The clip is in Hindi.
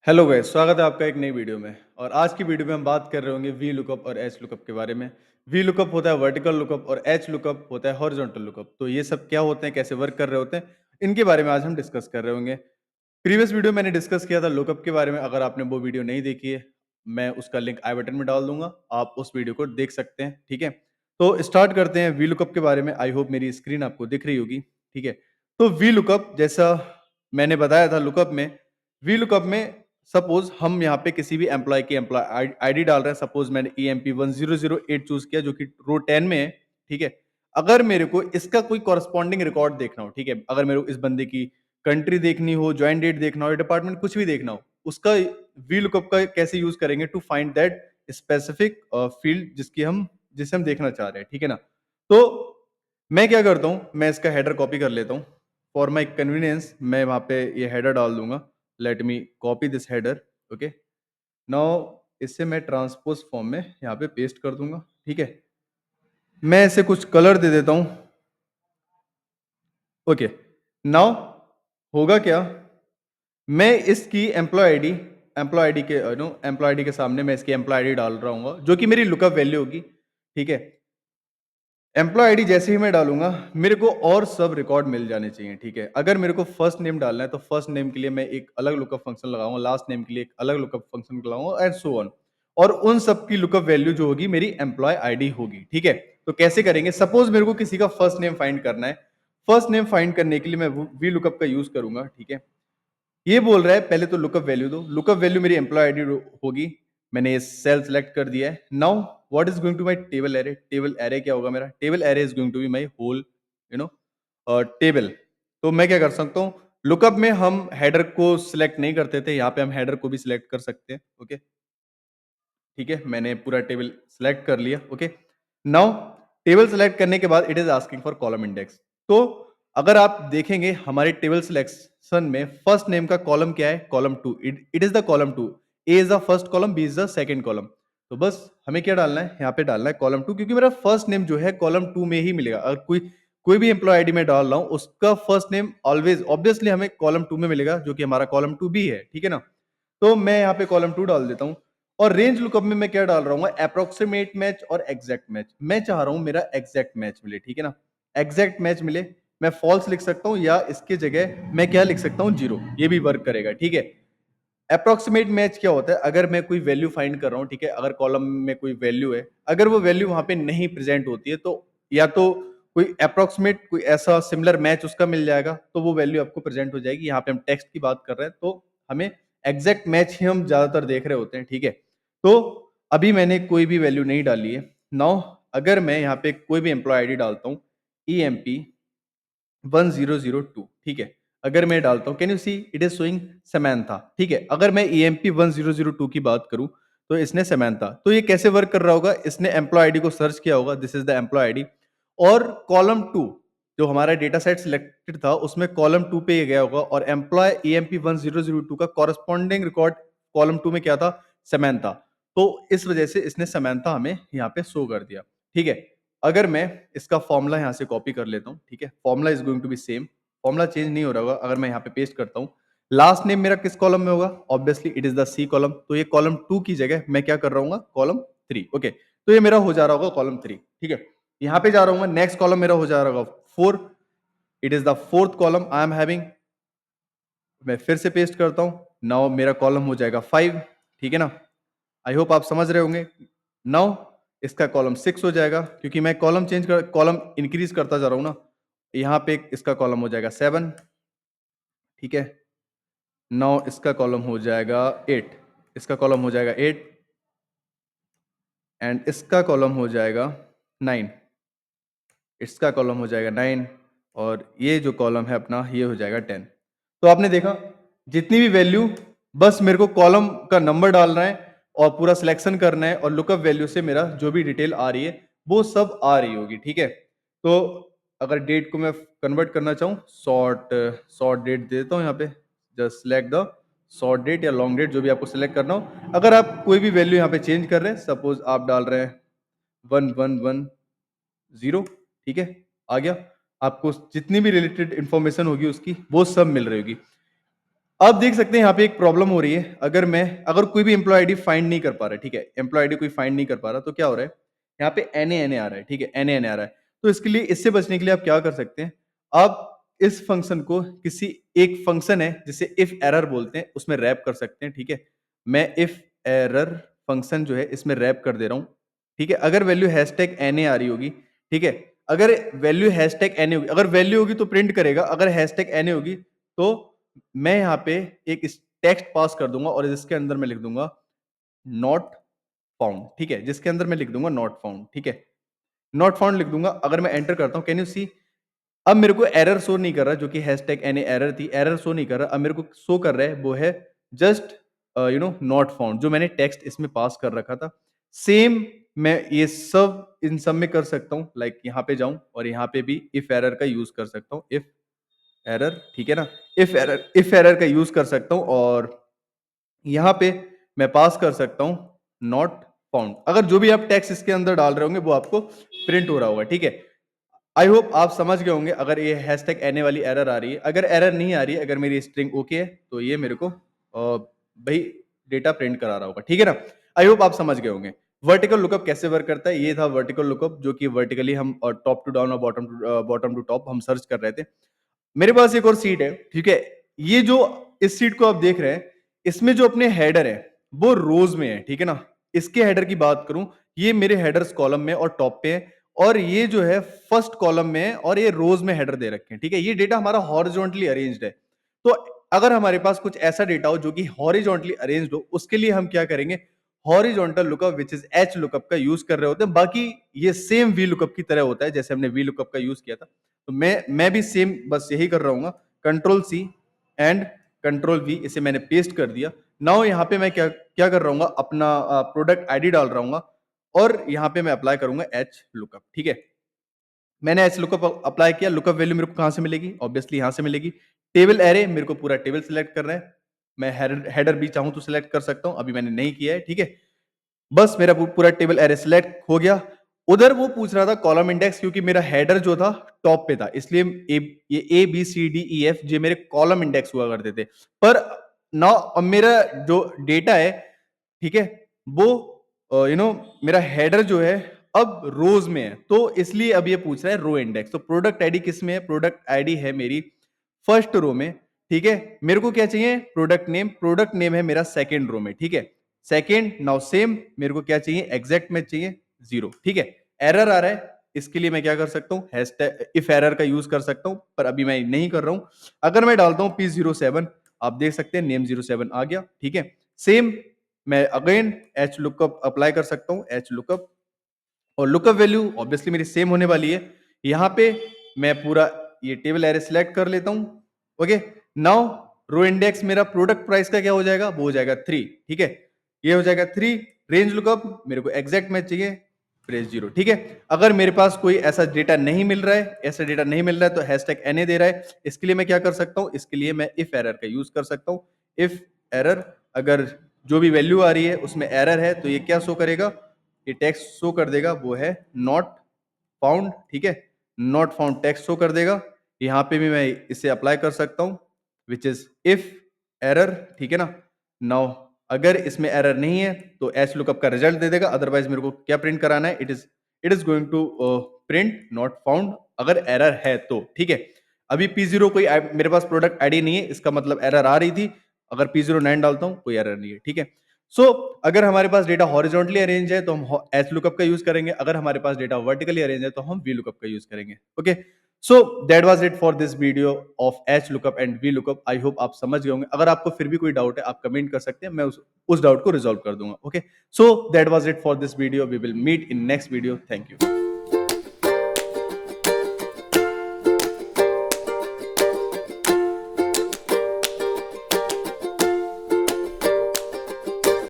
हेलो गाइस, स्वागत है आपका एक नई वीडियो में। और आज की वीडियो में हम बात कर रहे होंगे वी लुकअप और एच लुकअप के बारे में। वी लुकअप होता है वर्टिकल लुकअप और एच लुकअप होता है हॉरिजॉन्टल लुकअप। तो ये सब क्या होते हैं, कैसे वर्क कर रहे होते हैं, इनके बारे में आज हम डिस्कस कर रहे होंगे। प्रीवियस वीडियो मैंने डिस्कस किया था लुकअप के बारे में। अगर आपने वो वीडियो नहीं देखी है, मैं उसका लिंक आई बटन में डाल दूंगा, आप उस वीडियो को देख सकते हैं। ठीक है, तो स्टार्ट करते हैं वी लुकअप के बारे में। आई होप मेरी स्क्रीन आपको दिख रही होगी। ठीक है, तो वी लुकअप जैसा मैंने बताया था, लुकअप में वी लुकअप में सपोज हम यहाँ पे किसी भी एम्प्लॉय की एम्प्लॉय आईडी डाल रहे हैं। सपोज मैंने ई एम पी 1008 चूज किया जो कि रो 10 में है। ठीक है, अगर मेरे को इसका कोई कॉरस्पॉन्डिंग रिकॉर्ड देखना हो, ठीक है, अगर मेरे को इस बंदे की कंट्री देखनी हो, ज्वाइन डेट देखना हो, डिपार्टमेंट कुछ भी देखना हो, उसका वी लुकअप का कैसे यूज करेंगे to find that specific field जिसे हम देखना चाह रहे हैं। ठीक है ना, तो मैं क्या करता हूं, मैं इसका हेडर कॉपी कर लेता हूं। फॉर माई कन्वीनियंस मैं वहां पे ये हेडर डाल दूंगा। Let me copy this header. Okay, now इससे मैं ट्रांसपोज फॉर्म में यहाँ पे पेस्ट कर दूंगा। ठीक है, मैं इसे कुछ कलर दे देता हूं। ओके, नाउ होगा क्या, मैं इसकी एम्प्लॉय आईडी के एम्प्लॉय आईडी के सामने मैं इसकी एम्प्लॉय आईडी डाल रहा हूँ जो कि मेरी लुकअप वैल्यू होगी। ठीक है, एम्प्लॉय आईडी जैसे ही मैं डालूंगा, मेरे को और सब रिकॉर्ड मिल जाने चाहिए। ठीक है, अगर मेरे को फर्स्ट नेम डालना है तो फर्स्ट नेम के लिए मैं एक अलग लुकअप फंक्शन लगाऊंगा, लास्ट नेम के लिए एक अलग लुकअप फंक्शन लगाऊंगा एंड सो ऑन। और उन सब की लुकअप वैल्यू जो होगी मेरी एम्प्लॉय आईडी होगी। ठीक है, तो कैसे करेंगे, सपोज मेरे को किसी का फर्स्ट नेम फाइंड करना है। फर्स्ट नेम फाइंड करने के लिए मैं वी लुकअप का यूज करूंगा। ठीक है, ये बोल रहा है पहले तो लुकअप वैल्यू दो। लुकअप वैल्यू मेरी एम्प्लॉय आईडी होगी। मैंने ये सेल सेलेक्ट कर दिया है। Now what is going to my table array. Table array क्या होगा मेरा, table array is going to be my whole you know table. तो मैं क्या कर सकता हूँ, लुकअप में हम हेडर को सिलेक्ट नहीं करते थे, यहाँ पे हम हेडर को भी सिलेक्ट कर सकते हैं। ओके, ठीक है, मैंने पूरा टेबल सेलेक्ट कर लिया। ओके, नाउ टेबल सेलेक्ट करने के बाद it is asking for column index. तो अगर आप देखेंगे हमारे टेबल सिलेक्शन में फर्स्ट नेम का कॉलम क्या है, column two. It is the column two. A is the first column, B is the second column. तो बस हमें क्या डालना है, यहाँ पे डालना है कॉलम टू, क्योंकि मेरा फर्स्ट नेम जो है कॉलम टू में ही मिलेगा। अगर कोई कोई भी एम्प्लॉय आईडी में डाल रहा हूँ, उसका फर्स्ट नेम ऑलवेज ऑब्वियसली हमें कॉलम टू में मिलेगा, जो कि हमारा कॉलम टू भी है। ठीक है ना, तो मैं यहाँ पे कॉलम टू डाल देता हूँ। और रेंज लुकअप में मैं क्या डाल रहा हूँ, अप्रोक्सीमेट मैच और एग्जैक्ट मैच। मैं चाह रहा हूँ मेरा एग्जैक्ट मैच मिले। ठीक है ना, एग्जैक्ट मैच मिले। मैं फॉल्स लिख सकता हूँ या इसकी जगह मैं क्या लिख सकता हूँ, जीरो। ये भी वर्क करेगा। ठीक है, अप्रोक्सीमेट मैच क्या होता है, अगर मैं कोई वैल्यू फाइंड कर रहा हूँ, ठीक है, अगर कॉलम में कोई वैल्यू है, अगर वो वैल्यू वहां पे नहीं प्रेजेंट होती है, तो या तो कोई अप्रोक्सीमेट कोई ऐसा सिमिलर मैच उसका मिल जाएगा, तो वो वैल्यू आपको प्रेजेंट हो जाएगी। यहाँ पे हम टेक्स्ट की बात कर रहे हैं, तो हमें एग्जैक्ट मैच ही हम ज्यादातर देख रहे होते हैं। ठीक है, तो अभी मैंने कोई भी वैल्यू नहीं डाली है। नाउ अगर मैं यहाँ पे कोई भी एम्प्लॉय आईडी डालता हूँ, ई एम पी 1002। ठीक है, अगर मैं डालता हूं, can you see it is showing something. ठीक है, अगर मैं ई एम पी 1002 की बात करूं, तो इसने समैंथा। तो ये कैसे वर्क कर रहा होगा, इसने एम्प्लॉय आईडी को सर्च किया होगा, this is the employee ID. और कॉलम टू जो हमारा डेटा सेट सिलेक्टेड था, उसमें कॉलम टू पे ये गया होगा, और एम्प्लॉय ई एम पी 1002 का कॉरस्पॉन्डिंग रिकॉर्ड कॉलम टू में क्या था, समैंथा। तो इस वजह से इसने समैंथा हमें यहाँ पे शो कर दिया। ठीक है, अगर मैं इसका फॉर्मूला यहाँ से कॉपी कर लेता हूँ, ठीक है, formula is going to be same. Formula change नहीं हो रहा होगा। अगर मैं यहाँ पे पेस्ट करता हूँ, लास्ट नेम मेरा किस कॉलम में होगा, obviously it is the C column. तो ये कॉलम टू की जगह मैं क्या कर रहा हूँ, कॉलम थ्री। ओके, तो ये मेरा हो जा रहा होगा कॉलम थ्री। ठीक है, यहाँ पे जा रहा हूँ, नेक्स्ट कॉलम मेरा हो जा रहा होगा four. It is the fourth column I am having. मैं फिर से पेस्ट करता हूँ, नाउ मेरा कॉलम हो जाएगा फाइव। ठीक है ना, आई होप आप समझ रहे होंगे। नाउ इसका कॉलम सिक्स हो जाएगा, क्योंकि मैं कॉलम इंक्रीज करता जा रहा हूं ना। यहाँ पे इसका कॉलम हो जाएगा सेवन। ठीक है, नाउ इसका कॉलम हो जाएगा एट। इसका कॉलम हो जाएगा एट एंड इसका कॉलम हो जाएगा नाइन। इसका कॉलम हो जाएगा नाइन, और ये जो कॉलम है अपना, ये हो जाएगा टेन। तो आपने देखा, जितनी भी वैल्यू, बस मेरे को कॉलम का नंबर डालना है और पूरा सिलेक्शन करना है, और लुकअप वैल्यू से मेरा जो भी डिटेल आ रही है वो सब आ रही होगी। ठीक है, तो अगर डेट को मैं कन्वर्ट करना चाहूँ, शॉर्ट शॉर्ट डेट दे देता हूँ यहाँ पे। Just select the short date या लॉन्ग डेट, जो भी आपको सिलेक्ट करना हो। अगर आप कोई भी वैल्यू यहाँ पे चेंज कर रहे हैं, सपोज आप डाल रहे हैं 1110। ठीक है, आ गया। आपको जितनी भी रिलेटेड इंफॉर्मेशन होगी उसकी, वो सब मिल रही होगी। आप देख सकते हैं यहाँ पे एक प्रॉब्लम हो रही है। अगर कोई भी एम्प्लॉय आईडी फाइंड नहीं कर पा रहा है, ठीक है, एम्प्लॉय आईडी कोई फाइंड नहीं कर पा रहा, तो क्या हो रहा है, यहाँ पे एनए आ रहा है, ठीक है, एनए आ रहा है। तो इसके लिए, इससे बचने के लिए आप क्या कर सकते हैं, आप इस फंक्शन को किसी एक फंक्शन है जिसे इफ एरर बोलते हैं, उसमें रैप कर सकते हैं, ठीक है। मैं इफ एरर फंक्शन जो है इसमें रैप कर दे रहा हूँ, ठीक है। अगर वैल्यू हैशटैग एनए आ रही होगी, ठीक है, अगर वैल्यू हैशटैग एनए होगी, अगर वैल्यू होगी तो प्रिंट करेगा, अगर हैशटैग एनए होगी तो मैं यहाँ पे एक टेक्स्ट पास कर दूंगा और इसके अंदर मैं लिख दूंगा नॉट फाउंड, ठीक है, जिसके अंदर मैं लिख दूंगा नॉट फाउंड, ठीक है, नॉट फाउंड लिख दूंगा। अगर मैं एंटर करता हूं, कैन यू सी, अब मेरे को एरर शो नहीं कर रहा, जो कि हैशटैग एनी एरर थी, एरर शो नहीं कर रहा। अब मेरे को शो कर रहा है वो है जस्ट नॉट फाउंड, जो मैंने टेक्स्ट इसमें पास कर रखा था। सेम मैं ये सब इन सब में कर सकता हूँ, लाइक यहाँ पे जाऊं और यहाँ पे भी इफ एरर का यूज कर सकता हूँ, इफ एरर, ठीक है ना, इफ एरर का यूज कर सकता हूं और यहां पे मैं पास कर सकता हूं नॉट फाउंड। अगर जो भी आप टेक्स्ट इसके अंदर डाल रहे होंगे वो आपको प्रिंट हो रहा होगा, ठीक है। आई होप आप समझ गए होंगे। अगर ये हैशटैग एने वाली एरर आ रही है, अगर एरर नहीं आ रही है, अगर मेरी स्ट्रिंग ओके है, तो ये मेरे को भाई डेटा प्रिंट करा रहा होगा, ठीक है ना। आई होप आप समझ गए होंगे। वर्टिकल लुकअप कैसे वर्क करता है, ये था वर्टिकल लुकअप, जो कि वर्टिकली हम टॉप टू डाउन और बॉटम टू टॉप हम सर्च कर रहे थे। मेरे पास एक और सीट है, ठीक है। ये जो इस सीट को आप देख रहे हैं, इसमें जो अपने हेडर है वो रोज में है, ठीक है ना। इसके हेडर की बात करूं, ये मेरे हेडर्स कॉलम में और टॉप पे है, और ये जो है फर्स्ट कॉलम में है, और ये रोज में हेडर दे रखे हैं, ठीक है। ये डेटा हमारा हॉरिजॉन्टली अरेंज्ड है। तो अगर हमारे पास कुछ ऐसा डेटा हो जो कि हॉरिजॉन्टली अरेंज्ड हो, उसके लिए हम क्या करेंगे, horizontal lookup which is H lookup का यूज कर रहे होते हैं। बाकी ये सेम वी लुकअप की तरह होता है, जैसे हमने वी लुकअप का यूज किया था। तो मैं भी सेम बस यही कर रहा हूँ, control C and control V, इसे मैंने पेस्ट कर दिया। नाउ यहाँ पे मैं क्या क्या कर रहा हूँ, अपना प्रोडक्ट आईडी डाल रहा हूँ और यहाँ पे मैं अप्लाई करूंगा एच लुकअप, ठीक है। मैंने एच लुकअप अप्लाई किया। लुकअप वैल्यू मेरे को कहां से मिलेगी, ऑब्वियसली यहां से मिलेगी। टेबल एरे, मेरे को पूरा टेबल सिलेक्ट करना है। मैं हेडर भी चाहूं तो सिलेक्ट कर सकता हूं, अभी मैंने नहीं किया है, ठीक है। बस मेरा पूरा टेबल एरे सिलेक्ट हो गया। उधर वो पूछ रहा था कॉलम इंडेक्स, क्योंकि मेरा हेडर जो था टॉप पे था, इसलिए ये A B C D E F J मेरे कॉलम इंडेक्स हुआ करते थे। पर नाउ अब मेरा जो डेटा है, ठीक है, वो मेरा हेडर जो है अब रोज में है, तो इसलिए अब ये पूछ रहा है रो इंडेक्स। तो प्रोडक्ट आईडी किस में है, प्रोडक्ट आईडी है मेरी फर्स्ट रो में, ठीक है। मेरे को क्या चाहिए, प्रोडक्ट नेम है मेरा सेकेंड रो में, ठीक है। सेकेंड, नाउ सेम मेरे को क्या चाहिए, एग्जैक्ट में चाहिए 0, ठीक है। एरर आ रहा है, इसके लिए मैं क्या कर सकता हूँ, हैशटैग इफ एरर का यूज कर सकता हूँ, पर अभी मैं नहीं कर रहा हूँ। अगर मैं डालता हूँ P07, आप देख सकते हैं नेम 07 आ गया, ठीक है। सेम मैं अगेन एच लुकअप अप्लाई कर सकता हूँ, एच लुकअप, और लुकअप वैल्यू ऑब्वियसली मेरी सेम होने वाली है। यहाँ पे मैं पूरा ये टेबल एरे सिलेक्ट कर लेता हूँ, ओके। नाउ रो इंडेक्स मेरा प्रोडक्ट प्राइस का क्या हो जाएगा, वो हो जाएगा 3, ठीक है। ये हो जाएगा 3। रेंज लुकअप मेरे को एग्जैक्ट में चाहिए, प्रेस 0, ठीक है। अगर मेरे पास कोई ऐसा डेटा नहीं मिल रहा है, तो हैशटैग एनए दे रहा है, इसके लिए मैं क्या कर सकता हूँ, इसके लिए मैं इफ एरर का यूज कर सकता हूँ। इफ एरर, अगर जो भी वैल्यू आ रही है उसमें एरर है, तो ये क्या शो करेगा, ये टेक्स्ट शो कर देगा, वो है नॉट फाउंड, ठीक है। नॉट फाउंड टेक्स्ट शो कर देगा। यहाँ पे भी मैं इसे अप्लाई कर सकता हूँ, विच इज इफ एरर, ठीक है ना। नाउ अगर इसमें एरर नहीं है तो एच लुकअप का रिजल्ट दे देगा, अदरवाइज मेरे को क्या प्रिंट कराना है, it is going to print not found, अगर एरर है तो, ठीक है। अभी P0 कोई मेरे पास प्रोडक्ट आईडी नहीं है, इसका मतलब एरर आ रही थी। अगर P09 डालता हूं, कोई एरर नहीं है, ठीक है। सो अगर हमारे पास डेटा हॉरिजॉन्टली अरेंज है तो हम एच लुकअप का यूज करेंगे, अगर हमारे पास डेटा वर्टिकली अरेंज है तो हम वी लुकअप का यूज करेंगे, okay. So that was it for this video of H lookup and V lookup. I hope आप समझ गए होंगे। अगर आपको फिर भी कोई डाउट है, आप कमेंट कर सकते हैं, मैं उस डाउट को रिजॉल्व कर दूंगा, okay. So that was it for this video. We will meet in next video. Thank you.